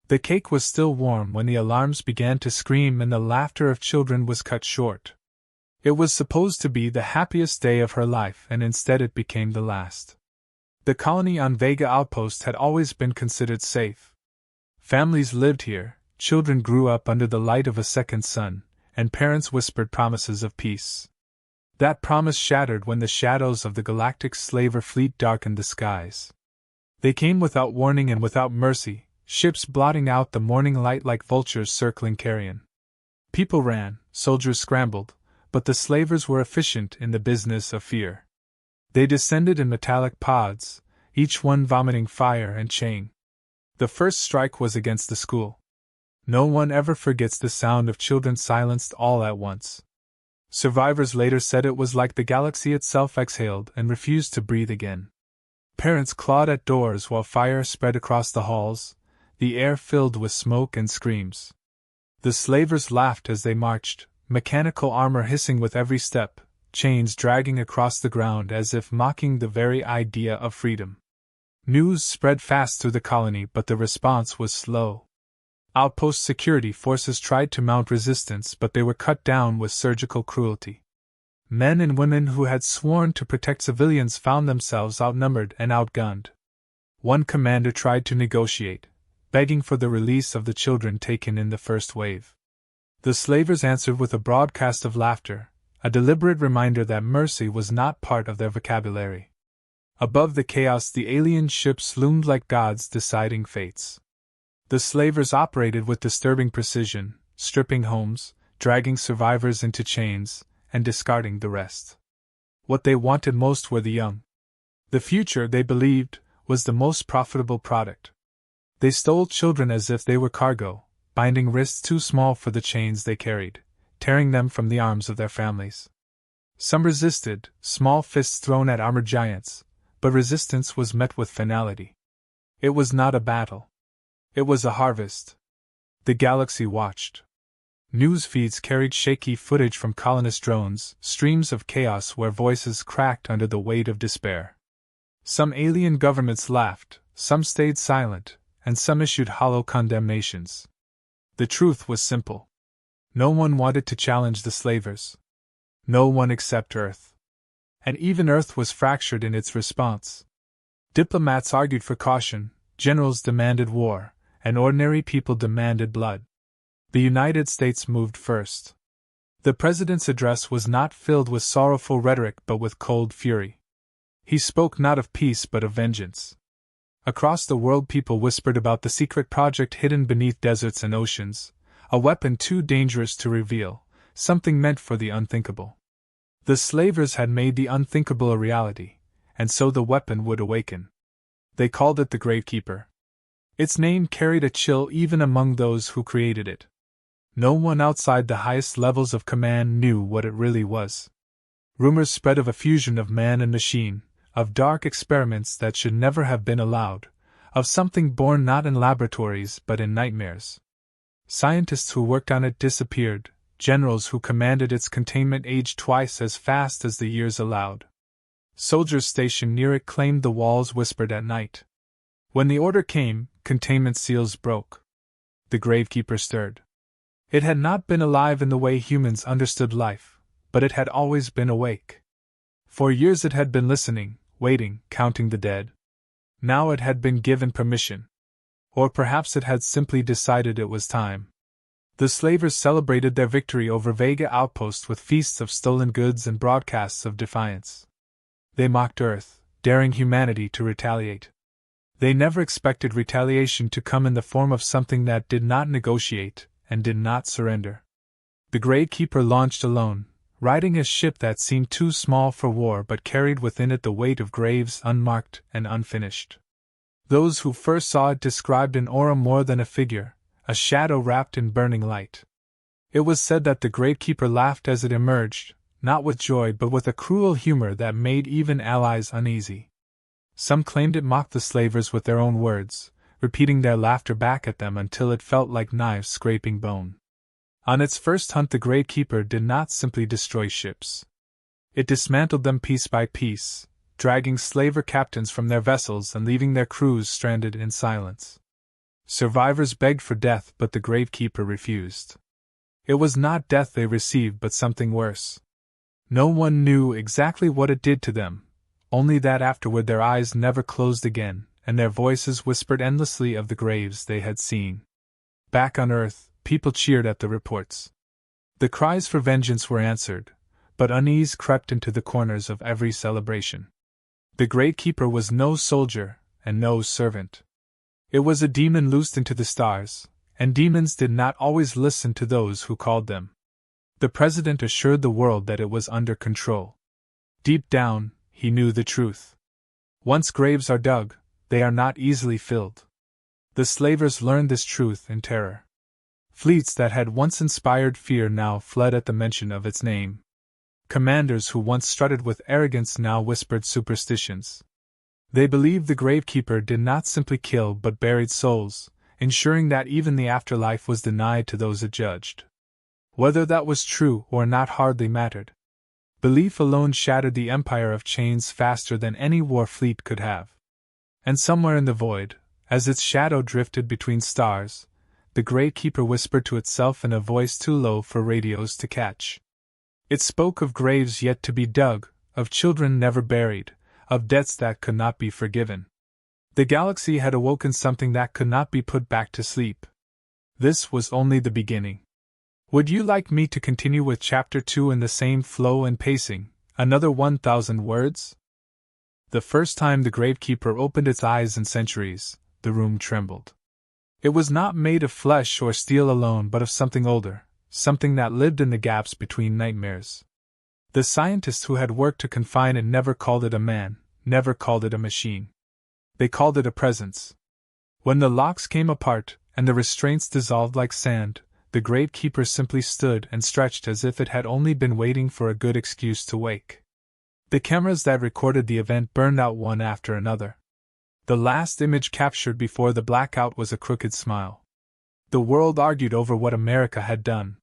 The cake was still warm when the alarms began to scream and the laughter of children was cut short. It was supposed to be the happiest day of her life, and instead it became the last. The colony on Vega Outpost had always been considered safe. Families lived here, children grew up under the light of a second sun, and parents whispered promises of peace. That promise shattered when the shadows of the Galactic slaver fleet darkened the skies. They came without warning and without mercy, ships blotting out the morning light like vultures circling carrion. People ran, soldiers scrambled, but the slavers were efficient in the business of fear. They descended in metallic pods, each one vomiting fire and chain. The first strike was against the school. No one ever forgets the sound of children silenced all at once. Survivors later said it was like the galaxy itself exhaled and refused to breathe again. Parents clawed at doors while fire spread across the halls, the air filled with smoke and screams. The slavers laughed as they marched, mechanical armor hissing with every step, chains dragging across the ground as if mocking the very idea of freedom. News spread fast through the colony, but the response was slow. Outpost security forces tried to mount resistance, but they were cut down with surgical cruelty. Men and women who had sworn to protect civilians found themselves outnumbered and outgunned. One commander tried to negotiate, begging for the release of the children taken in the first wave. The slavers answered with a broadcast of laughter, a deliberate reminder that mercy was not part of their vocabulary. Above the chaos, the alien ships loomed like gods deciding fates. The slavers operated with disturbing precision, stripping homes, dragging survivors into chains, and discarding the rest. What they wanted most were the young. The future, they believed, was the most profitable product. They stole children as if they were cargo, binding wrists too small for the chains they carried, tearing them from the arms of their families. Some resisted, small fists thrown at armored giants, but resistance was met with finality. It was not a battle. It was a harvest. The galaxy watched. News feeds carried shaky footage from colonist drones, streams of chaos where voices cracked under the weight of despair. Some alien governments laughed, some stayed silent, and some issued hollow condemnations. The truth was simple. No one wanted to challenge the slavers. No one except Earth. And even Earth was fractured in its response. Diplomats argued for caution, generals demanded war, and ordinary people demanded blood. The United States moved first. The president's address was not filled with sorrowful rhetoric but with cold fury. He spoke not of peace but of vengeance. Across the world, people whispered about the secret project hidden beneath deserts and oceans, a weapon too dangerous to reveal, something meant for the unthinkable. The slavers had made the unthinkable a reality, and so the weapon would awaken. They called it the Gravekeeper. Its name carried a chill even among those who created it. No one outside the highest levels of command knew what it really was. Rumors spread of a fusion of man and machine, of dark experiments that should never have been allowed, of something born not in laboratories but in nightmares. Scientists who worked on it disappeared, generals who commanded its containment aged twice as fast as the years allowed. Soldiers stationed near it claimed the walls whispered at night. When the order came, containment seals broke. The Gravekeeper stirred. It had not been alive in the way humans understood life, but it had always been awake. For years it had been listening, waiting, counting the dead. Now it had been given permission. Or perhaps it had simply decided it was time. The slavers celebrated their victory over Vega Outpost with feasts of stolen goods and broadcasts of defiance. They mocked Earth, daring humanity to retaliate. They never expected retaliation to come in the form of something that did not negotiate and did not surrender. The Gravekeeper launched alone, riding a ship that seemed too small for war but carried within it the weight of graves unmarked and unfinished. Those who first saw it described an aura more than a figure, a shadow wrapped in burning light. It was said that the Gravekeeper laughed as it emerged, not with joy but with a cruel humor that made even allies uneasy. Some claimed it mocked the slavers with their own words, repeating their laughter back at them until it felt like knives scraping bone. On its first hunt, the Gravekeeper did not simply destroy ships. It dismantled them piece by piece, dragging slaver captains from their vessels and leaving their crews stranded in silence. Survivors begged for death, but the Gravekeeper refused. It was not death they received, but something worse. No one knew exactly what it did to them, only that afterward their eyes never closed again, and their voices whispered endlessly of the graves they had seen. Back on Earth, people cheered at the reports. The cries for vengeance were answered, but unease crept into the corners of every celebration. The Gravekeeper was no soldier, and no servant. It was a demon loosed into the stars, and demons did not always listen to those who called them. The President assured the world that it was under control. Deep down, he knew the truth. Once graves are dug, they are not easily filled. The slavers learned this truth in terror. Fleets that had once inspired fear now fled at the mention of its name. Commanders who once strutted with arrogance now whispered superstitions. They believed the Gravekeeper did not simply kill but buried souls, ensuring that even the afterlife was denied to those it judged. Whether that was true or not hardly mattered. Belief alone shattered the empire of chains faster than any war fleet could have. And somewhere in the void, as its shadow drifted between stars, the Gravekeeper whispered to itself in a voice too low for radios to catch. It spoke of graves yet to be dug, of children never buried, of debts that could not be forgiven. The galaxy had awoken something that could not be put back to sleep. This was only the beginning. Would you like me to continue with Chapter 2 in the same flow and pacing, another 1,000 words? The first time the Gravekeeper opened its eyes in centuries, the room trembled. It was not made of flesh or steel alone but of something older, something that lived in the gaps between nightmares. The scientists who had worked to confine it never called it a man, never called it a machine. They called it a presence. When the locks came apart, and the restraints dissolved like sand, the Gravekeeper simply stood and stretched as if it had only been waiting for a good excuse to wake. The cameras that recorded the event burned out one after another. The last image captured before the blackout was a crooked smile. The world argued over what America had done.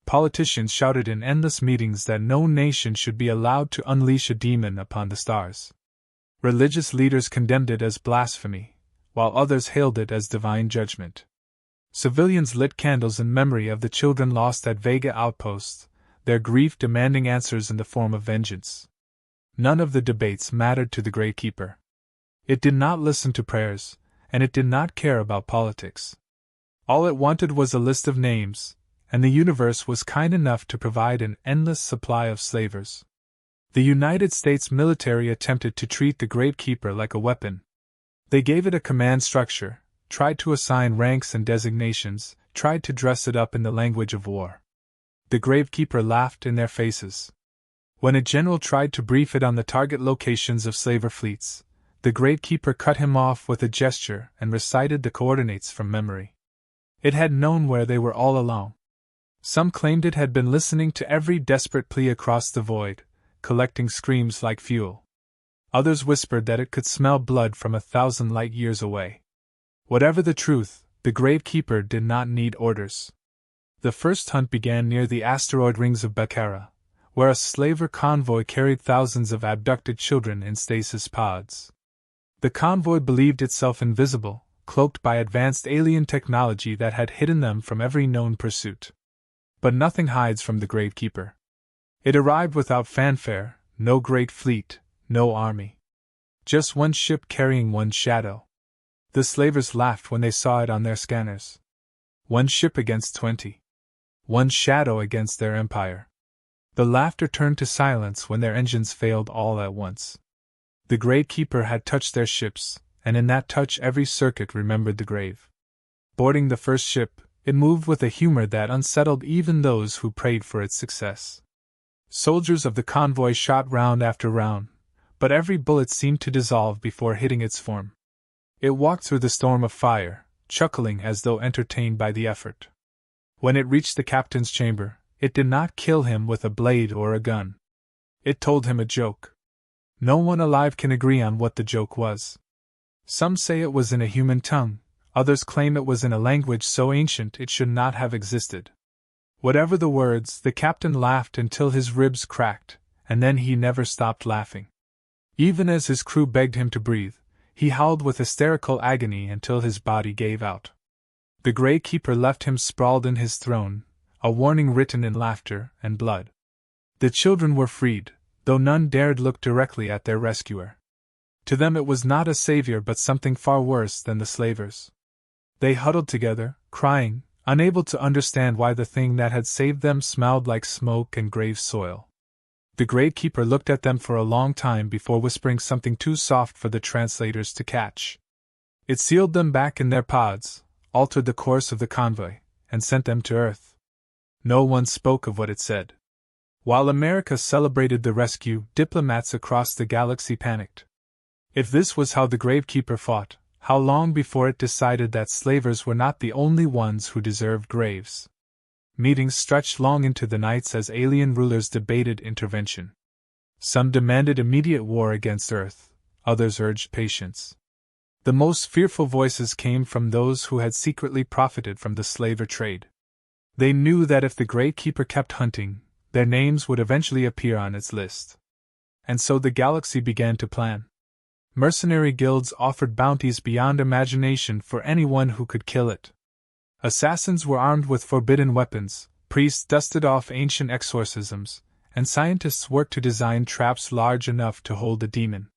Politicians shouted in endless meetings that no nation should be allowed to unleash a demon upon the stars. Religious leaders condemned it as blasphemy, while others hailed it as divine judgment. Civilians lit candles in memory of the children lost at Vega Outpost, their grief demanding answers in the form of vengeance. None of the debates mattered to the Gravekeeper. It did not listen to prayers, and it did not care about politics. All it wanted was a list of names, and the universe was kind enough to provide an endless supply of slavers. The United States military attempted to treat the Gravekeeper like a weapon. They gave it a command structure, tried to assign ranks and designations, tried to dress it up in the language of war. The Gravekeeper laughed in their faces. When a general tried to brief it on the target locations of slaver fleets, the Gravekeeper cut him off with a gesture and recited the coordinates from memory. It had known where they were all along. Some claimed it had been listening to every desperate plea across the void, collecting screams like fuel. Others whispered that it could smell blood from 1,000 light years away. Whatever the truth, the Gravekeeper did not need orders. The first hunt began near the asteroid rings of Baccara, where a slaver convoy carried thousands of abducted children in stasis pods. The convoy believed itself invisible, cloaked by advanced alien technology that had hidden them from every known pursuit. But nothing hides from the Gravekeeper. It arrived without fanfare, no great fleet, no army. Just one ship carrying one shadow. The slavers laughed when they saw it on their scanners. One ship against 20. One shadow against their empire. The laughter turned to silence when their engines failed all at once. The Gravekeeper had touched their ships, and in that touch every circuit remembered the grave. Boarding the first ship, it moved with a humor that unsettled even those who prayed for its success. Soldiers of the convoy shot round after round, but every bullet seemed to dissolve before hitting its form. It walked through the storm of fire, chuckling as though entertained by the effort. When it reached the captain's chamber, it did not kill him with a blade or a gun. It told him a joke. No one alive can agree on what the joke was. Some say it was in a human tongue, others claim it was in a language so ancient it should not have existed. Whatever the words, the captain laughed until his ribs cracked, and then he never stopped laughing. Even as his crew begged him to breathe, he howled with hysterical agony until his body gave out. The Gravekeeper left him sprawled in his throne, a warning written in laughter and blood. The children were freed, though none dared look directly at their rescuer. To them it was not a savior but something far worse than the slavers. They huddled together, crying, unable to understand why the thing that had saved them smelled like smoke and grave soil. The Gravekeeper looked at them for a long time before whispering something too soft for the translators to catch. It sealed them back in their pods, altered the course of the convoy, and sent them to Earth. No one spoke of what it said. While America celebrated the rescue, diplomats across the galaxy panicked. If this was how the Gravekeeper fought, how long before it decided that slavers were not the only ones who deserved graves? Meetings stretched long into the nights as alien rulers debated intervention. Some demanded immediate war against Earth, others urged patience. The most fearful voices came from those who had secretly profited from the slaver trade. They knew that if the Gravekeeper kept hunting, their names would eventually appear on its list. And so the galaxy began to plan. Mercenary guilds offered bounties beyond imagination for anyone who could kill it. Assassins were armed with forbidden weapons, priests dusted off ancient exorcisms, and scientists worked to design traps large enough to hold a demon.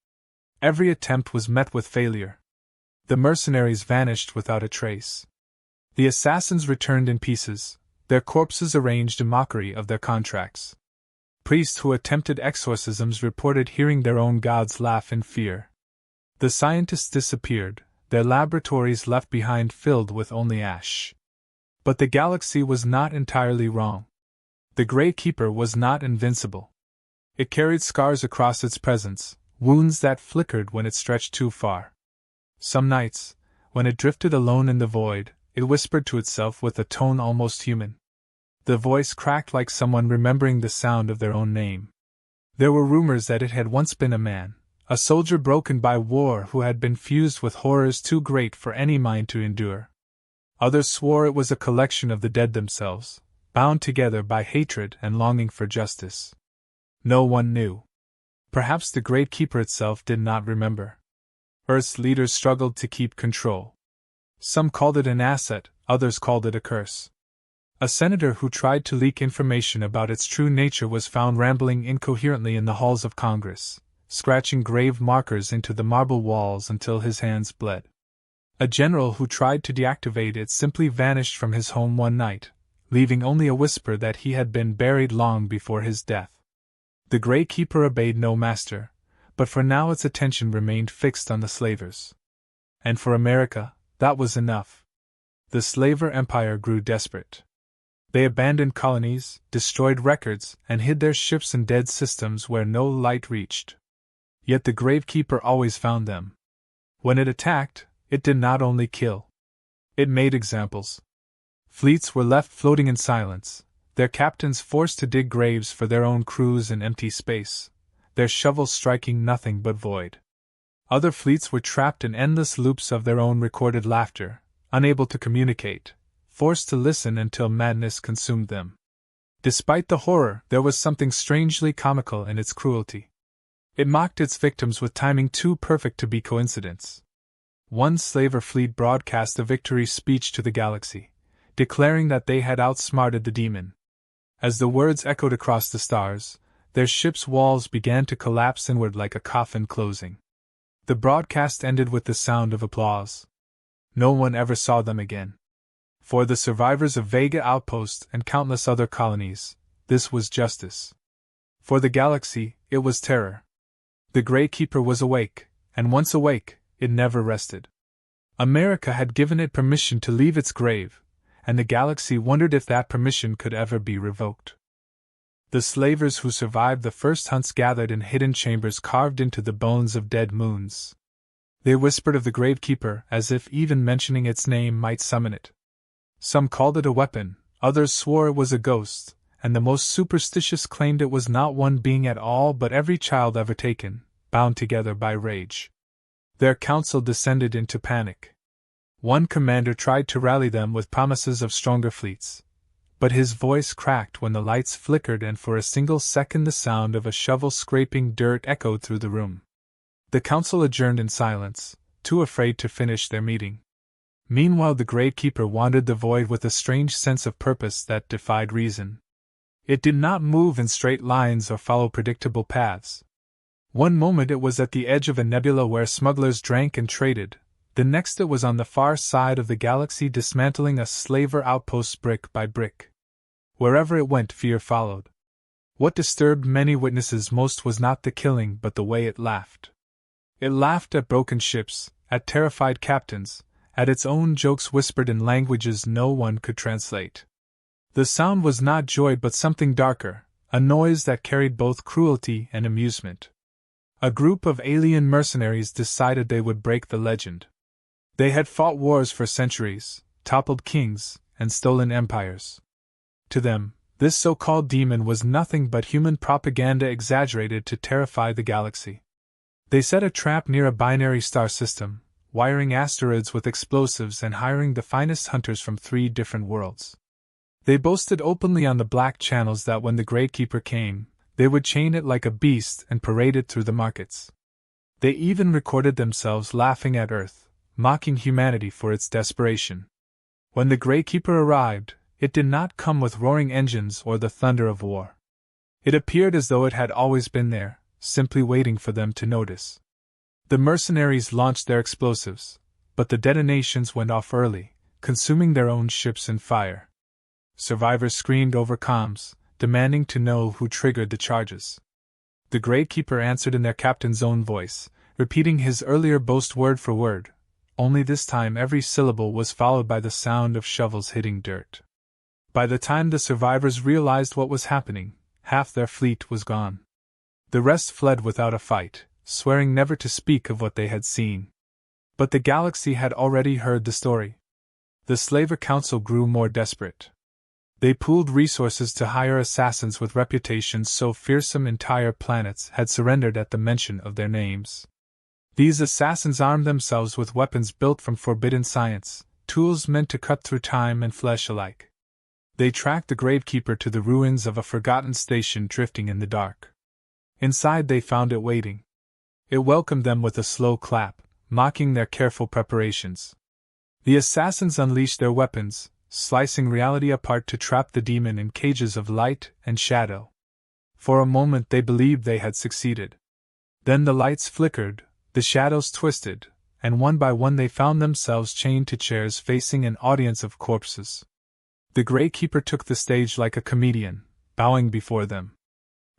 Every attempt was met with failure. The mercenaries vanished without a trace. The assassins returned in pieces, their corpses arranged in mockery of their contracts. Priests who attempted exorcisms reported hearing their own gods laugh in fear. The scientists disappeared, their laboratories left behind filled with only ash. But the galaxy was not entirely wrong. The Gravekeeper was not invincible. It carried scars across its presence, wounds that flickered when it stretched too far. Some nights, when it drifted alone in the void, it whispered to itself with a tone almost human. The voice cracked like someone remembering the sound of their own name. There were rumors that it had once been a man, a soldier broken by war who had been fused with horrors too great for any mind to endure. Others swore it was a collection of the dead themselves, bound together by hatred and longing for justice. No one knew. Perhaps the Gravekeeper itself did not remember. Earth's leaders struggled to keep control. Some called it an asset, others called it a curse. A senator who tried to leak information about its true nature was found rambling incoherently in the halls of Congress, scratching grave markers into the marble walls until his hands bled. A general who tried to deactivate it simply vanished from his home one night, leaving only a whisper that he had been buried long before his death. The Gravekeeper obeyed no master, but for now its attention remained fixed on the slavers. And for America, that was enough. The slaver empire grew desperate. They abandoned colonies, destroyed records, and hid their ships in dead systems where no light reached. Yet the Gravekeeper always found them. When it attacked, it did not only kill. It made examples. Fleets were left floating in silence, their captains forced to dig graves for their own crews in empty space, their shovels striking nothing but void. Other fleets were trapped in endless loops of their own recorded laughter, unable to communicate, forced to listen until madness consumed them. Despite the horror, there was something strangely comical in its cruelty. It mocked its victims with timing too perfect to be coincidence. One slaver fleet broadcast a victory speech to the galaxy, declaring that they had outsmarted the demon. As the words echoed across the stars, their ship's walls began to collapse inward like a coffin closing. The broadcast ended with the sound of applause. No one ever saw them again. For the survivors of Vega Outpost and countless other colonies, this was justice. For the galaxy, it was terror. The Gravekeeper was awake, and once awake, it never rested. America had given it permission to leave its grave, and the galaxy wondered if that permission could ever be revoked. The slavers who survived the first hunts gathered in hidden chambers carved into the bones of dead moons. They whispered of the Gravekeeper as if even mentioning its name might summon it. Some called it a weapon, others swore it was a ghost, and the most superstitious claimed it was not one being at all but every child ever taken, bound together by rage. Their council descended into panic. One commander tried to rally them with promises of stronger fleets, but his voice cracked when the lights flickered and for a single second the sound of a shovel scraping dirt echoed through the room. The council adjourned in silence, too afraid to finish their meeting. Meanwhile, the Gravekeeper wandered the void with a strange sense of purpose that defied reason. It did not move in straight lines or follow predictable paths. One moment it was at the edge of a nebula where smugglers drank and traded, the next it was on the far side of the galaxy dismantling a slaver outpost brick by brick. Wherever it went, fear followed. What disturbed many witnesses most was not the killing but the way it laughed. It laughed at broken ships, at terrified captains, at its own jokes whispered in languages no one could translate. The sound was not joy but something darker, a noise that carried both cruelty and amusement. A group of alien mercenaries decided they would break the legend. They had fought wars for centuries, toppled kings, and stolen empires. To them, this so-called demon was nothing but human propaganda exaggerated to terrify the galaxy. They set a trap near a binary star system, wiring asteroids with explosives and hiring the finest hunters from 3 different worlds. They boasted openly on the black channels that when the Gravekeeper came, they would chain it like a beast and parade it through the markets. They even recorded themselves laughing at Earth, mocking humanity for its desperation. When the Gravekeeper arrived, it did not come with roaring engines or the thunder of war. It appeared as though it had always been there, simply waiting for them to notice. The mercenaries launched their explosives, but the detonations went off early, consuming their own ships in fire. Survivors screamed over comms, demanding to know who triggered the charges. The Gravekeeper answered in their captain's own voice, repeating his earlier boast word for word, only this time every syllable was followed by the sound of shovels hitting dirt. By the time the survivors realized what was happening, half their fleet was gone. The rest fled without a fight, swearing never to speak of what they had seen. But the galaxy had already heard the story. The Slaver Council grew more desperate. They pooled resources to hire assassins with reputations so fearsome entire planets had surrendered at the mention of their names. These assassins armed themselves with weapons built from forbidden science, tools meant to cut through time and flesh alike. They tracked the Gravekeeper to the ruins of a forgotten station drifting in the dark. Inside they found it waiting. It welcomed them with a slow clap, mocking their careful preparations. The assassins unleashed their weapons, slicing reality apart to trap the demon in cages of light and shadow. For a moment they believed they had succeeded. Then the lights flickered, the shadows twisted, and one by one they found themselves chained to chairs facing an audience of corpses. The Gravekeeper took the stage like a comedian, bowing before them.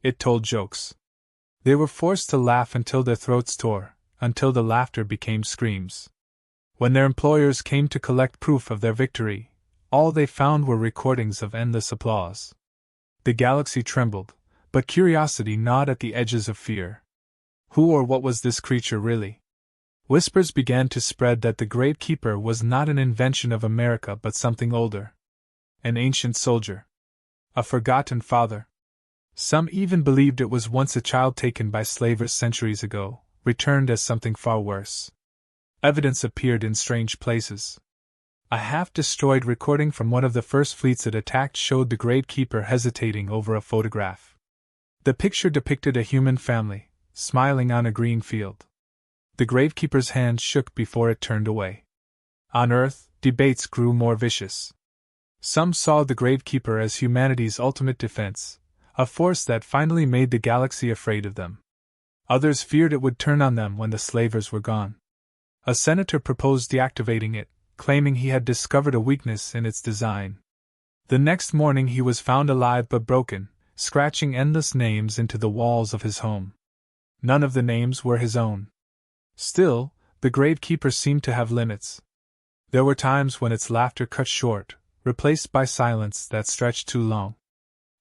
It told jokes. They were forced to laugh until their throats tore, until the laughter became screams. When their employers came to collect proof of their victory, all they found were recordings of endless applause. The galaxy trembled, but curiosity gnawed at the edges of fear. Who or what was this creature really? Whispers began to spread that the Gravekeeper was not an invention of America but something older. An ancient soldier. A forgotten father. Some even believed it was once a child taken by slavers centuries ago, returned as something far worse. Evidence appeared in strange places. A half-destroyed recording from one of the first fleets it attacked showed the Gravekeeper hesitating over a photograph. The picture depicted a human family, smiling on a green field. The Gravekeeper's hand shook before it turned away. On Earth, debates grew more vicious. Some saw the Gravekeeper as humanity's ultimate defense, a force that finally made the galaxy afraid of them. Others feared it would turn on them when the slavers were gone. A senator proposed deactivating it, claiming he had discovered a weakness in its design. The next morning he was found alive but broken, scratching endless names into the walls of his home. None of the names were his own. Still, the Gravekeeper seemed to have limits. There were times when its laughter cut short, replaced by silence that stretched too long.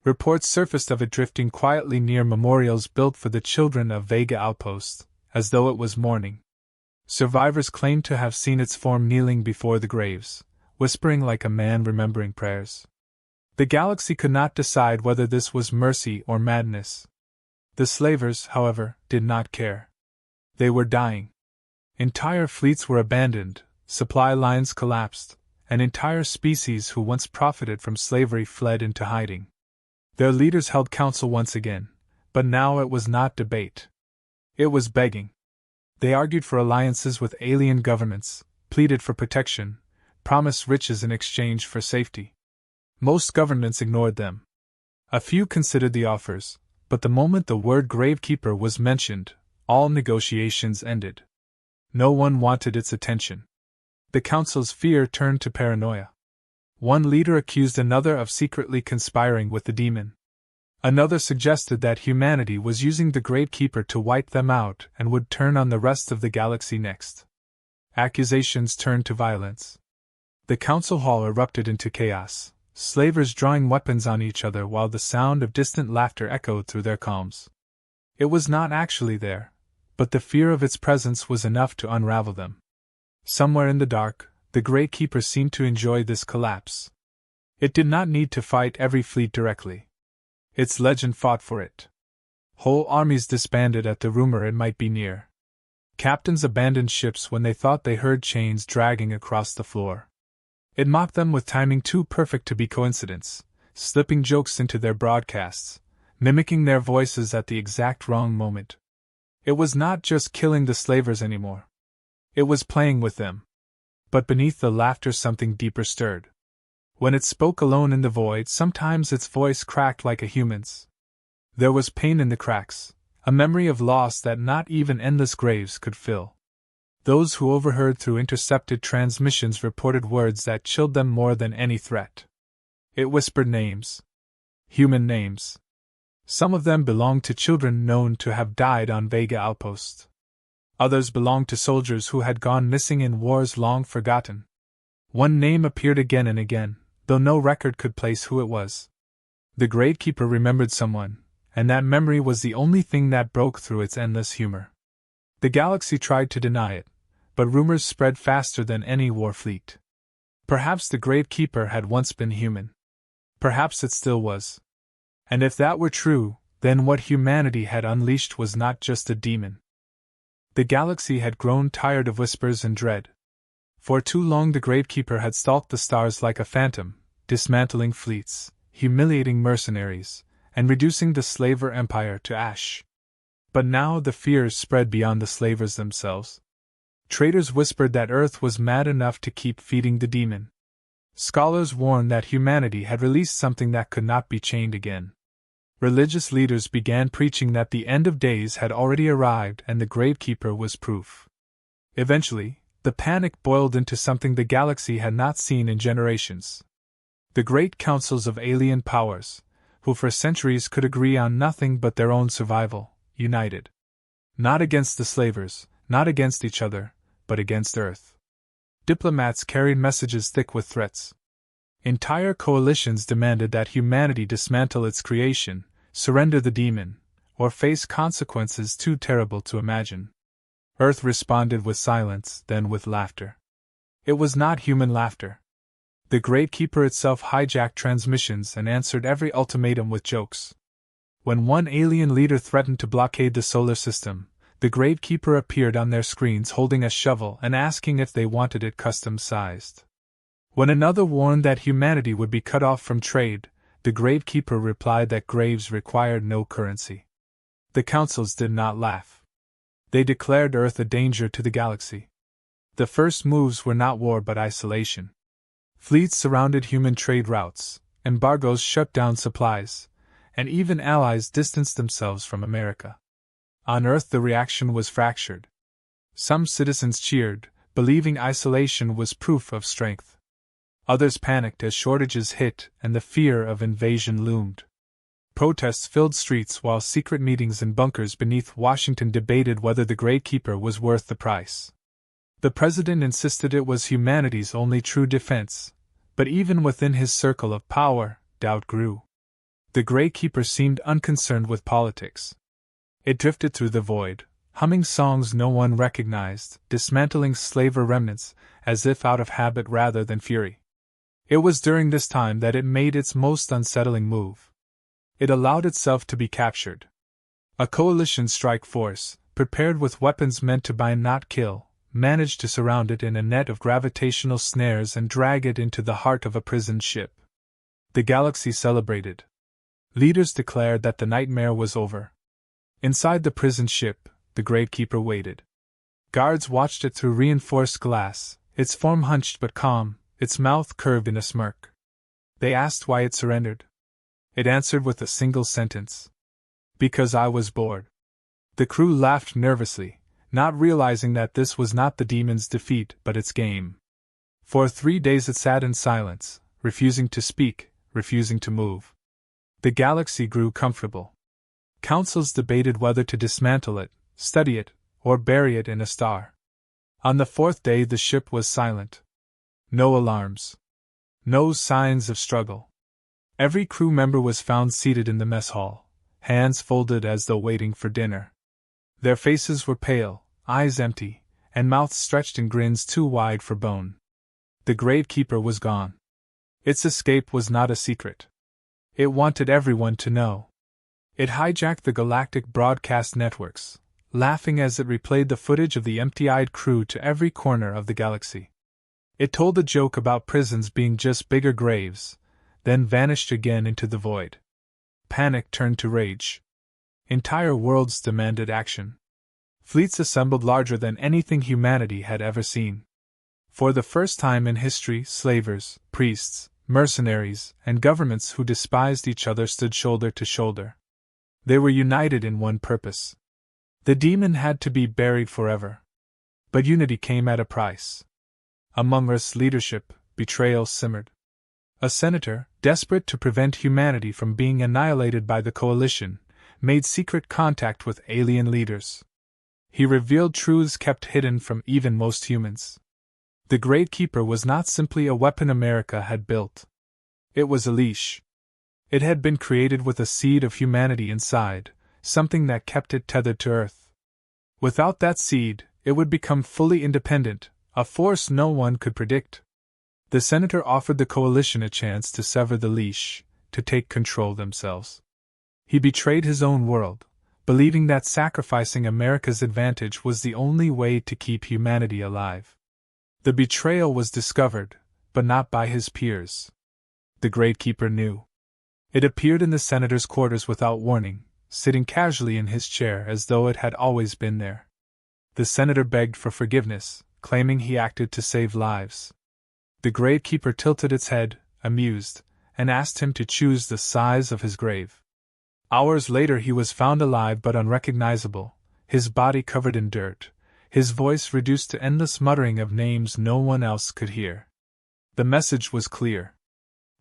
Reports surfaced of it drifting quietly near memorials built for the children of Vega Outpost, as though it was mourning. Survivors claimed to have seen its form kneeling before the graves, whispering like a man remembering prayers. The galaxy could not decide whether this was mercy or madness. The slavers, however, did not care. They were dying. Entire fleets were abandoned, supply lines collapsed, and entire species who once profited from slavery fled into hiding. Their leaders held council once again, but now it was not debate. It was begging. They argued for alliances with alien governments, pleaded for protection, promise riches in exchange for safety. Most governments ignored them. A few considered the offers, but the moment the word Gravekeeper was mentioned, all negotiations ended. No one wanted its attention. The council's fear turned to paranoia. One leader accused another of secretly conspiring with the demon. Another suggested that humanity was using the Gravekeeper to wipe them out and would turn on the rest of the galaxy next. Accusations turned to violence. The council hall erupted into chaos, slavers drawing weapons on each other while the sound of distant laughter echoed through their calms. It was not actually there, but the fear of its presence was enough to unravel them. Somewhere in the dark, the Gravekeeper seemed to enjoy this collapse. It did not need to fight every fleet directly. Its legend fought for it. Whole armies disbanded at the rumor it might be near. Captains abandoned ships when they thought they heard chains dragging across the floor. It mocked them with timing too perfect to be coincidence, slipping jokes into their broadcasts, mimicking their voices at the exact wrong moment. It was not just killing the slavers anymore. It was playing with them. But beneath the laughter something deeper stirred. When it spoke alone in the void, sometimes its voice cracked like a human's. There was pain in the cracks, a memory of loss that not even endless graves could fill. Those who overheard through intercepted transmissions reported words that chilled them more than any threat. It whispered names. Human names. Some of them belonged to children known to have died on Vega outposts. Others belonged to soldiers who had gone missing in wars long forgotten. One name appeared again and again, though no record could place who it was. The Gravekeeper remembered someone, and that memory was the only thing that broke through its endless humor. The galaxy tried to deny it, but rumors spread faster than any war fleet. Perhaps the Gravekeeper had once been human. Perhaps it still was. And if that were true, then what humanity had unleashed was not just a demon. The galaxy had grown tired of whispers and dread. For too long the Gravekeeper had stalked the stars like a phantom, dismantling fleets, humiliating mercenaries, and reducing the slaver empire to ash. But now the fears spread beyond the slavers themselves. Traitors whispered that Earth was mad enough to keep feeding the demon. Scholars warned that humanity had released something that could not be chained again. Religious leaders began preaching that the end of days had already arrived and the Gravekeeper was proof. Eventually, the panic boiled into something the galaxy had not seen in generations. The great councils of alien powers, who for centuries could agree on nothing but their own survival, united. Not against the slavers, not against each other, but against Earth. Diplomats carried messages thick with threats. Entire coalitions demanded that humanity dismantle its creation, surrender the demon, or face consequences too terrible to imagine. Earth responded with silence, then with laughter. It was not human laughter. The Gravekeeper itself hijacked transmissions and answered every ultimatum with jokes. When one alien leader threatened to blockade the solar system, the Gravekeeper appeared on their screens holding a shovel and asking if they wanted it custom-sized. When another warned that humanity would be cut off from trade, the Gravekeeper replied that graves required no currency. The councils did not laugh. They declared Earth a danger to the galaxy. The first moves were not war but isolation. Fleets surrounded human trade routes, embargoes shut down supplies, and even allies distanced themselves from America. On Earth the reaction was fractured. Some citizens cheered, believing isolation was proof of strength. Others panicked as shortages hit and the fear of invasion loomed. Protests filled streets while secret meetings in bunkers beneath Washington debated whether the Gravekeeper was worth the price. The president insisted it was humanity's only true defense, but even within his circle of power, doubt grew. The Gravekeeper seemed unconcerned with politics. It drifted through the void, humming songs no one recognized, dismantling slaver remnants, as if out of habit rather than fury. It was during this time that it made its most unsettling move. It allowed itself to be captured. A coalition strike force, prepared with weapons meant to bind not kill, managed to surround it in a net of gravitational snares and drag it into the heart of a prisoned ship. The galaxy celebrated. Leaders declared that the nightmare was over. Inside the prisoned ship, the Gravekeeper waited. Guards watched it through reinforced glass, its form hunched but calm, its mouth curved in a smirk. They asked why it surrendered. It answered with a single sentence. Because I was bored. The crew laughed nervously, not realizing that this was not the demon's defeat but its game. For 3 days it sat in silence, refusing to speak, refusing to move. The galaxy grew comfortable. Councils debated whether to dismantle it, study it, or bury it in a star. On the 4th day the ship was silent. No alarms. No signs of struggle. Every crew member was found seated in the mess hall, hands folded as though waiting for dinner. Their faces were pale, eyes empty, and mouths stretched in grins too wide for bone. The Gravekeeper was gone. Its escape was not a secret. It wanted everyone to know. It hijacked the galactic broadcast networks, laughing as it replayed the footage of the empty-eyed crew to every corner of the galaxy. It told a joke about prisons being just bigger graves, then vanished again into the void. Panic turned to rage. Entire worlds demanded action. Fleets assembled larger than anything humanity had ever seen. For the first time in history, slavers, priests, mercenaries, and governments who despised each other stood shoulder to shoulder. They were united in one purpose. The demon had to be buried forever. But unity came at a price. Among Earth's leadership, betrayal simmered. A senator, desperate to prevent humanity from being annihilated by the coalition, made secret contact with alien leaders. He revealed truths kept hidden from even most humans. The Gravekeeper was not simply a weapon America had built. It was a leash. It had been created with a seed of humanity inside, something that kept it tethered to Earth. Without that seed, it would become fully independent, a force no one could predict. The senator offered the coalition a chance to sever the leash, to take control themselves. He betrayed his own world, believing that sacrificing America's advantage was the only way to keep humanity alive. The betrayal was discovered, but not by his peers. The Gravekeeper knew. It appeared in the senator's quarters without warning, sitting casually in his chair as though it had always been there. The senator begged for forgiveness, claiming he acted to save lives. The Gravekeeper tilted its head, amused, and asked him to choose the size of his grave. Hours later he was found alive but unrecognizable, his body covered in dirt, his voice reduced to endless muttering of names no one else could hear. The message was clear.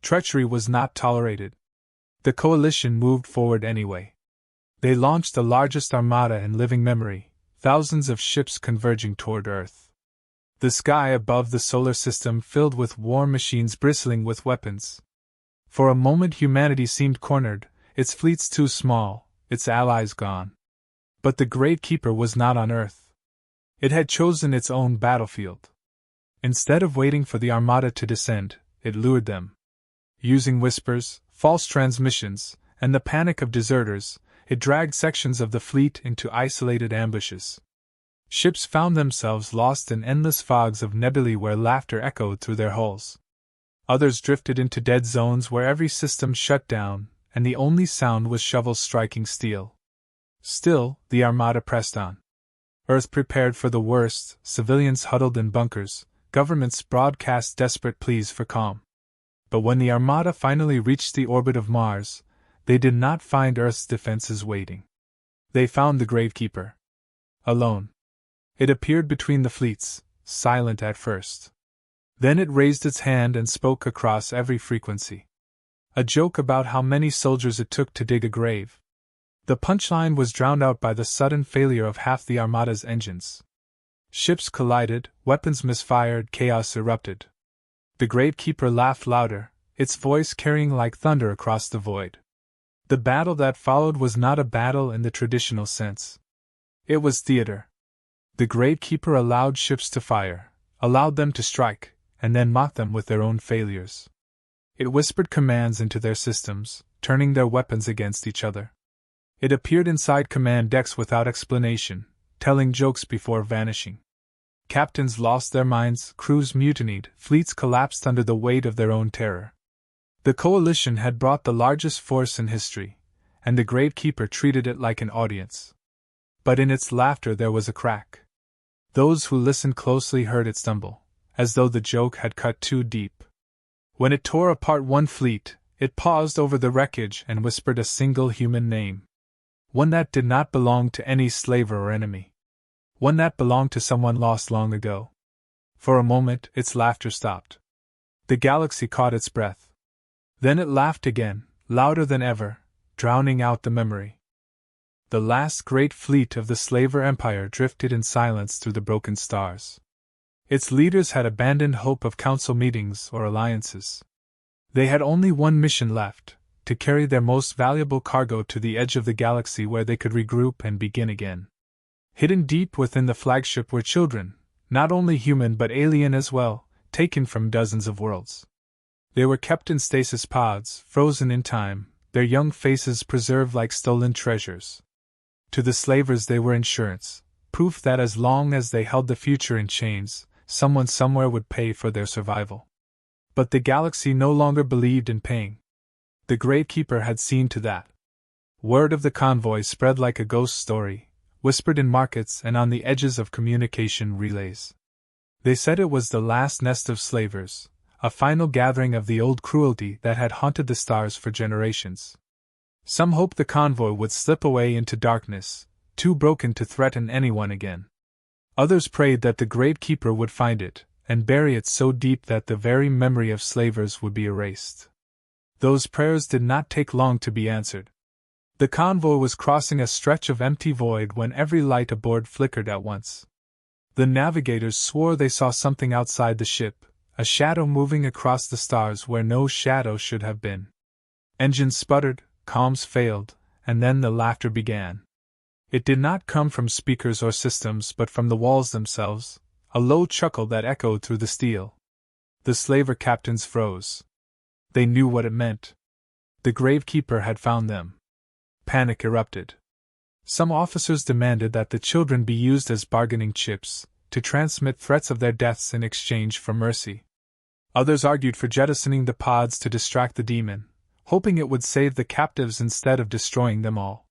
Treachery was not tolerated. The coalition moved forward anyway. They launched the largest armada in living memory, thousands of ships converging toward Earth. The sky above the solar system filled with war machines bristling with weapons. For a moment humanity seemed cornered, its fleets too small, its allies gone. But the Gravekeeper was not on Earth. It had chosen its own battlefield. Instead of waiting for the armada to descend, it lured them. Using whispers, false transmissions, and the panic of deserters, it dragged sections of the fleet into isolated ambushes. Ships found themselves lost in endless fogs of nebulae where laughter echoed through their hulls. Others drifted into dead zones where every system shut down, and the only sound was shovels striking steel. Still, the armada pressed on. Earth prepared for the worst, civilians huddled in bunkers, governments broadcast desperate pleas for calm. But when the armada finally reached the orbit of Mars, they did not find Earth's defenses waiting. They found the Gravekeeper. Alone. It appeared between the fleets, silent at first. Then it raised its hand and spoke across every frequency. A joke about how many soldiers it took to dig a grave. The punchline was drowned out by the sudden failure of half the armada's engines. Ships collided, weapons misfired, chaos erupted. The Gravekeeper laughed louder, its voice carrying like thunder across the void. The battle that followed was not a battle in the traditional sense. It was theater. The Gravekeeper allowed ships to fire, allowed them to strike, and then mocked them with their own failures. It whispered commands into their systems, turning their weapons against each other. It appeared inside command decks without explanation, telling jokes before vanishing. Captains lost their minds, crews mutinied, fleets collapsed under the weight of their own terror. The coalition had brought the largest force in history, and the Gravekeeper treated it like an audience. But in its laughter there was a crack. Those who listened closely heard it stumble, as though the joke had cut too deep. When it tore apart one fleet, it paused over the wreckage and whispered a single human name. One that did not belong to any slaver or enemy. One that belonged to someone lost long ago. For a moment, its laughter stopped. The galaxy caught its breath. Then it laughed again, louder than ever, drowning out the memory. The last great fleet of the Slaver Empire drifted in silence through the broken stars. Its leaders had abandoned hope of council meetings or alliances. They had only one mission left, to carry their most valuable cargo to the edge of the galaxy where they could regroup and begin again. Hidden deep within the flagship were children, not only human but alien as well, taken from dozens of worlds. They were kept in stasis pods, frozen in time, their young faces preserved like stolen treasures. To the slavers they were insurance, proof that as long as they held the future in chains, someone somewhere would pay for their survival. But the galaxy no longer believed in paying. The Gravekeeper had seen to that. Word of the convoy spread like a ghost story, whispered in markets and on the edges of communication relays. They said it was the last nest of slavers, a final gathering of the old cruelty that had haunted the stars for generations. Some hoped the convoy would slip away into darkness, too broken to threaten anyone again. Others prayed that the Gravekeeper would find it, and bury it so deep that the very memory of slavers would be erased. Those prayers did not take long to be answered. The convoy was crossing a stretch of empty void when every light aboard flickered at once. The navigators swore they saw something outside the ship, a shadow moving across the stars where no shadow should have been. Engines sputtered, comms failed, and then the laughter began. It did not come from speakers or systems but from the walls themselves, a low chuckle that echoed through the steel. The slaver captains froze. They knew what it meant. The Gravekeeper had found them. Panic erupted. Some officers demanded that the children be used as bargaining chips, to transmit threats of their deaths in exchange for mercy. Others argued for jettisoning the pods to distract the demon, hoping it would save the captives instead of destroying them all.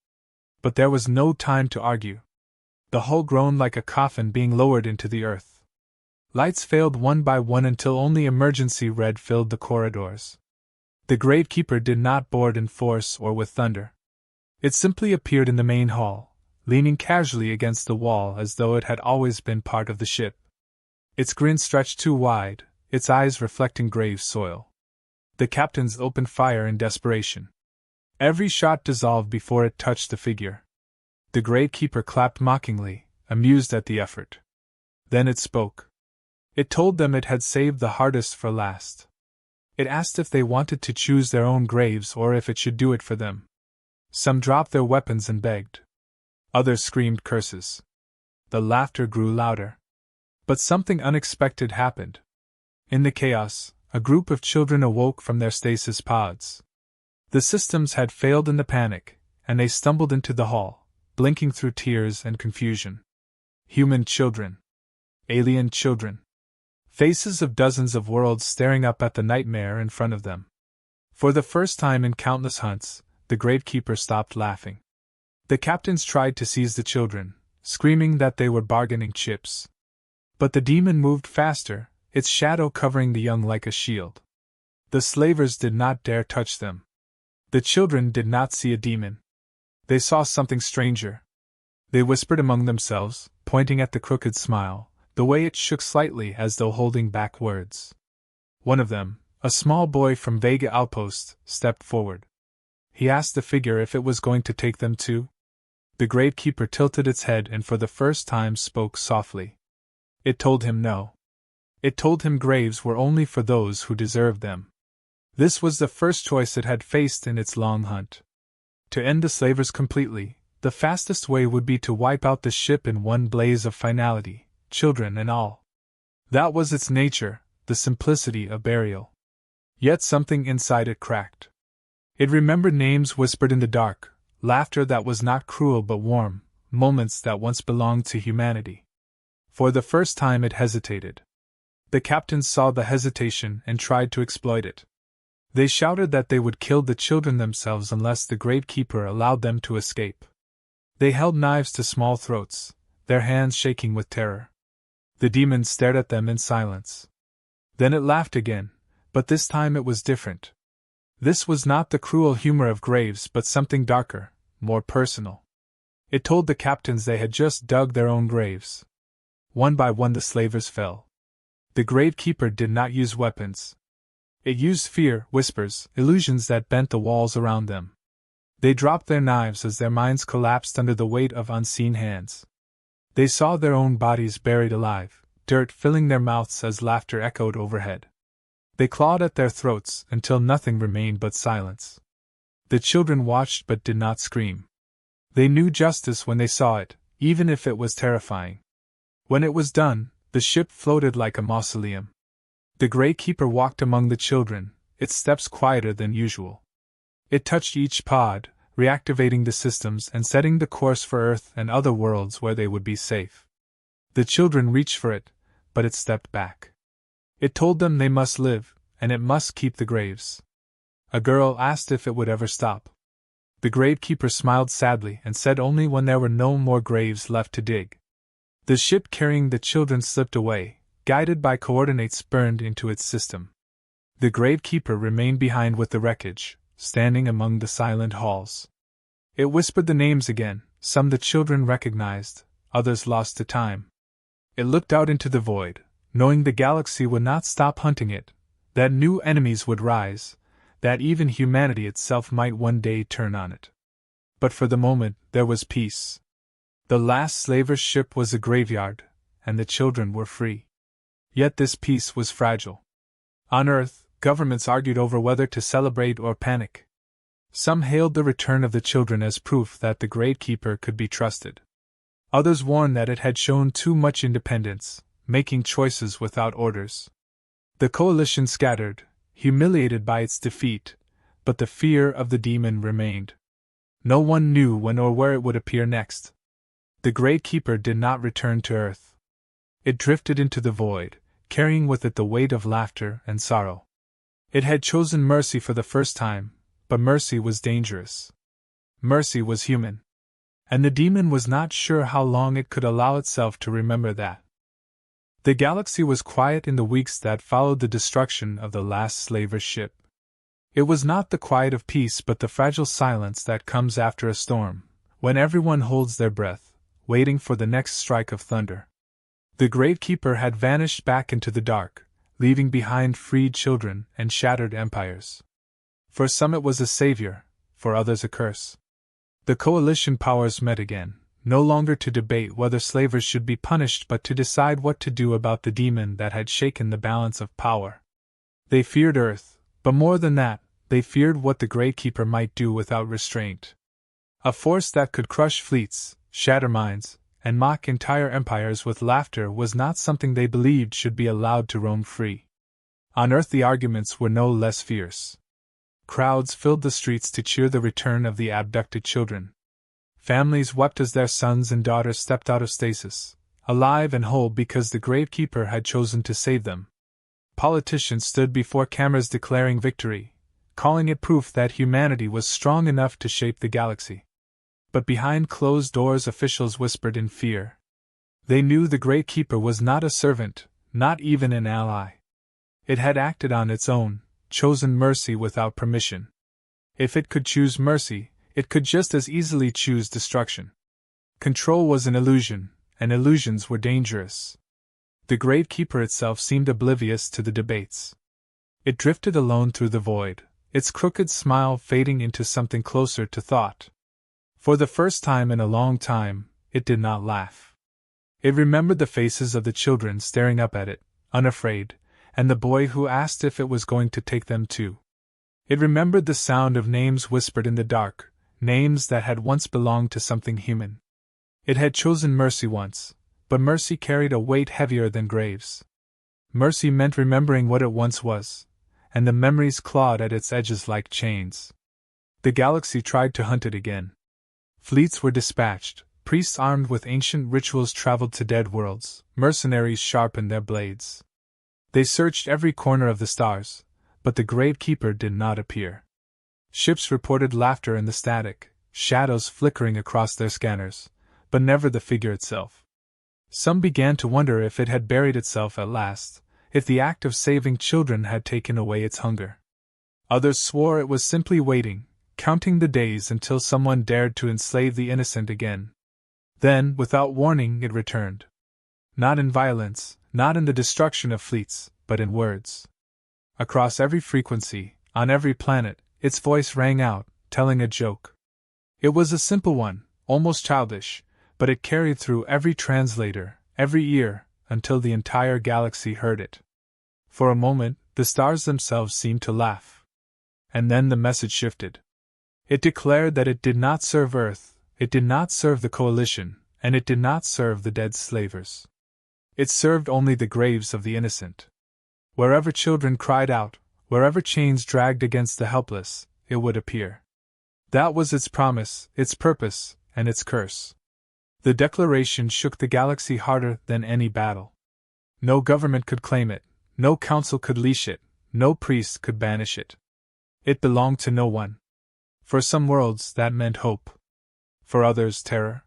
But there was no time to argue. The hull groaned like a coffin being lowered into the earth. Lights failed one by one until only emergency red filled the corridors. The Gravekeeper did not board in force or with thunder. It simply appeared in the main hall, leaning casually against the wall as though it had always been part of the ship. Its grin stretched too wide, its eyes reflecting grave soil. The captains opened fire in desperation. Every shot dissolved before it touched the figure. The Gravekeeper clapped mockingly, amused at the effort. Then it spoke. It told them it had saved the hardest for last. It asked if they wanted to choose their own graves or if it should do it for them. Some dropped their weapons and begged. Others screamed curses. The laughter grew louder. But something unexpected happened. In the chaos, a group of children awoke from their stasis pods. The systems had failed in the panic, and they stumbled into the hall, blinking through tears and confusion. Human children. Alien children. Faces of dozens of worlds staring up at the nightmare in front of them. For the first time in countless hunts, the Gravekeeper stopped laughing. The captains tried to seize the children, screaming that they were bargaining chips. But the demon moved faster, its shadow covering the young like a shield. The slavers did not dare touch them. The children did not see a demon. They saw something stranger. They whispered among themselves, pointing at the crooked smile, the way it shook slightly as though holding back words. One of them, a small boy from Vega Outpost, stepped forward. He asked the figure if it was going to take them too. The Gravekeeper tilted its head and for the first time spoke softly. It told him no. It told him graves were only for those who deserved them. This was the first choice it had faced in its long hunt. To end the slavers completely, the fastest way would be to wipe out the ship in one blaze of finality, children and all. That was its nature, the simplicity of burial. Yet something inside it cracked. It remembered names whispered in the dark, laughter that was not cruel but warm, moments that once belonged to humanity. For the first time it hesitated. The captains saw the hesitation and tried to exploit it. They shouted that they would kill the children themselves unless the Gravekeeper allowed them to escape. They held knives to small throats, their hands shaking with terror. The demons stared at them in silence. Then it laughed again, but this time it was different. This was not the cruel humor of Graves but something darker, more personal. It told the captains they had just dug their own graves. One by one the slavers fell. The Gravekeeper did not use weapons. It used fear, whispers, illusions that bent the walls around them. They dropped their knives as their minds collapsed under the weight of unseen hands. They saw their own bodies buried alive, dirt filling their mouths as laughter echoed overhead. They clawed at their throats until nothing remained but silence. The children watched but did not scream. They knew justice when they saw it, even if it was terrifying. When it was done, the ship floated like a mausoleum. The Gravekeeper walked among the children, its steps quieter than usual. It touched each pod, reactivating the systems and setting the course for Earth and other worlds where they would be safe. The children reached for it, but it stepped back. It told them they must live, and it must keep the graves. A girl asked if it would ever stop. The Gravekeeper smiled sadly and said only when there were no more graves left to dig. The ship carrying the children slipped away, guided by coordinates burned into its system. The Gravekeeper remained behind with the wreckage, standing among the silent halls. It whispered the names again, some the children recognized, others lost to time. It looked out into the void, knowing the galaxy would not stop hunting it, that new enemies would rise, that even humanity itself might one day turn on it. But for the moment, there was peace. The last slaver's ship was a graveyard, and the children were free. Yet this peace was fragile. On Earth, governments argued over whether to celebrate or panic. Some hailed the return of the children as proof that the Gravekeeper could be trusted. Others warned that it had shown too much independence, making choices without orders. The coalition scattered, humiliated by its defeat, but the fear of the demon remained. No one knew when or where it would appear next. The Gravekeeper did not return to Earth. It drifted into the void, carrying with it the weight of laughter and sorrow. It had chosen mercy for the first time, but mercy was dangerous. Mercy was human. And the demon was not sure how long it could allow itself to remember that. The galaxy was quiet in the weeks that followed the destruction of the last slaver's ship. It was not the quiet of peace but the fragile silence that comes after a storm, when everyone holds their breath, waiting for the next strike of thunder. The Gravekeeper had vanished back into the dark, leaving behind freed children and shattered empires. For some it was a savior, for others a curse. The coalition powers met again, no longer to debate whether slavers should be punished but to decide what to do about the demon that had shaken the balance of power. They feared Earth, but more than that, they feared what the Gravekeeper might do without restraint. A force that could crush fleets, shatter minds, and mock entire empires with laughter was not something they believed should be allowed to roam free. On Earth the arguments were no less fierce. Crowds filled the streets to cheer the return of the abducted children. Families wept as their sons and daughters stepped out of stasis, alive and whole because the Gravekeeper had chosen to save them. Politicians stood before cameras declaring victory, calling it proof that humanity was strong enough to shape the galaxy. But behind closed doors officials whispered in fear. They knew the Gravekeeper was not a servant, not even an ally. It had acted on its own, chosen mercy without permission. If it could choose mercy, it could just as easily choose destruction. Control was an illusion, and illusions were dangerous. The Gravekeeper itself seemed oblivious to the debates. It drifted alone through the void, its crooked smile fading into something closer to thought. For the first time in a long time, it did not laugh. It remembered the faces of the children staring up at it, unafraid, and the boy who asked if it was going to take them too. It remembered the sound of names whispered in the dark, names that had once belonged to something human. It had chosen mercy once, but mercy carried a weight heavier than graves. Mercy meant remembering what it once was, and the memories clawed at its edges like chains. The galaxy tried to hunt it again. Fleets were dispatched, priests armed with ancient rituals traveled to dead worlds, mercenaries sharpened their blades. They searched every corner of the stars, but the Gravekeeper did not appear. Ships reported laughter in the static, shadows flickering across their scanners, but never the figure itself. Some began to wonder if it had buried itself at last, if the act of saving children had taken away its hunger. Others swore it was simply waiting, counting the days until someone dared to enslave the innocent again. Then, without warning, it returned. Not in violence, not in the destruction of fleets, but in words. Across every frequency, on every planet, its voice rang out, telling a joke. It was a simple one, almost childish, but it carried through every translator, every ear, until the entire galaxy heard it. For a moment, the stars themselves seemed to laugh. And then the message shifted. It declared that it did not serve Earth, it did not serve the Coalition, and it did not serve the dead slavers. It served only the graves of the innocent. Wherever children cried out, wherever chains dragged against the helpless, it would appear. That was its promise, its purpose, and its curse. The declaration shook the galaxy harder than any battle. No government could claim it, no council could leash it, no priest could banish it. It belonged to no one. For some worlds that meant hope. For others, terror.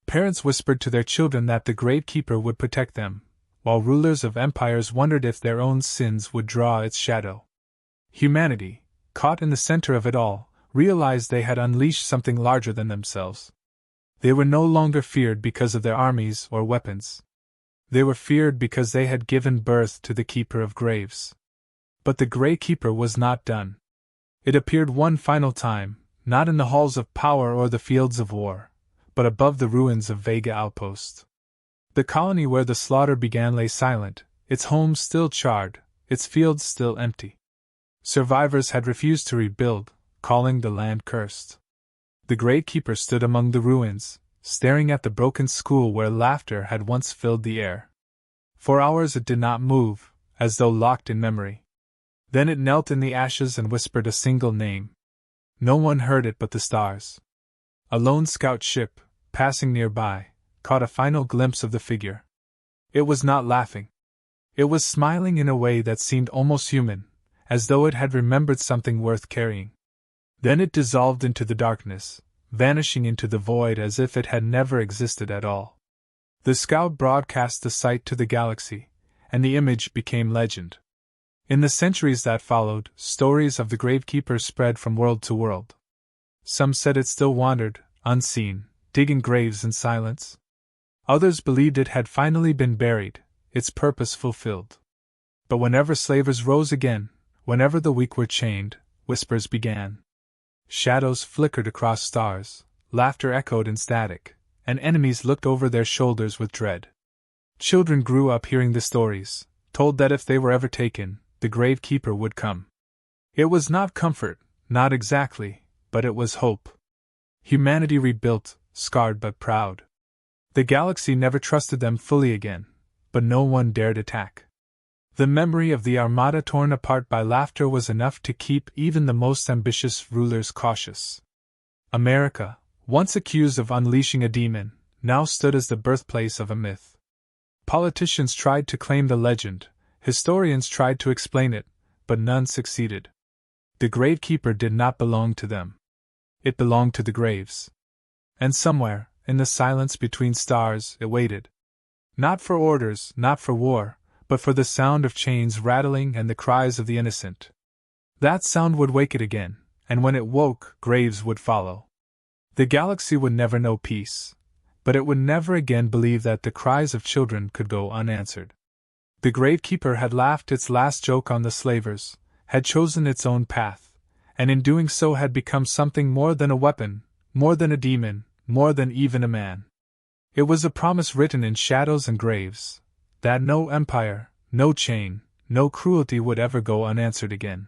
Parents whispered to their children that the Gravekeeper would protect them, while rulers of empires wondered if their own sins would draw its shadow. Humanity, caught in the center of it all, realized they had unleashed something larger than themselves. They were no longer feared because of their armies or weapons. They were feared because they had given birth to the Keeper of Graves. But the Gravekeeper was not done. It appeared one final time, not in the halls of power or the fields of war, but above the ruins of Vega Outpost. The colony where the slaughter began lay silent, its homes still charred, its fields still empty. Survivors had refused to rebuild, calling the land cursed. The Gravekeeper stood among the ruins, staring at the broken school where laughter had once filled the air. For hours it did not move, as though locked in memory. Then it knelt in the ashes and whispered a single name. No one heard it but the stars. A lone scout ship, passing nearby, caught a final glimpse of the figure. It was not laughing. It was smiling in a way that seemed almost human, as though it had remembered something worth carrying. Then it dissolved into the darkness, vanishing into the void as if it had never existed at all. The scout broadcast the sight to the galaxy, and the image became legend. In the centuries that followed, stories of the Gravekeeper spread from world to world. Some said it still wandered, unseen, digging graves in silence. Others believed it had finally been buried, its purpose fulfilled. But whenever slavers rose again, whenever the weak were chained, whispers began. Shadows flickered across stars, laughter echoed in static, and enemies looked over their shoulders with dread. Children grew up hearing the stories, told that if they were ever taken, the Gravekeeper would come. It was not comfort, not exactly, but it was hope. Humanity rebuilt, scarred but proud. The galaxy never trusted them fully again, but no one dared attack. The memory of the armada torn apart by laughter was enough to keep even the most ambitious rulers cautious. America, once accused of unleashing a demon, now stood as the birthplace of a myth. Politicians tried to claim the legend, historians tried to explain it, but none succeeded. The Gravekeeper did not belong to them. It belonged to the graves. And somewhere, in the silence between stars, it waited. Not for orders, not for war, but for the sound of chains rattling and the cries of the innocent. That sound would wake it again, and when it woke, graves would follow. The galaxy would never know peace, but it would never again believe that the cries of children could go unanswered. The Gravekeeper had laughed its last joke on the slavers, had chosen its own path, and in doing so had become something more than a weapon, more than a demon, more than even a man. It was a promise written in shadows and graves, that no empire, no chain, no cruelty would ever go unanswered again.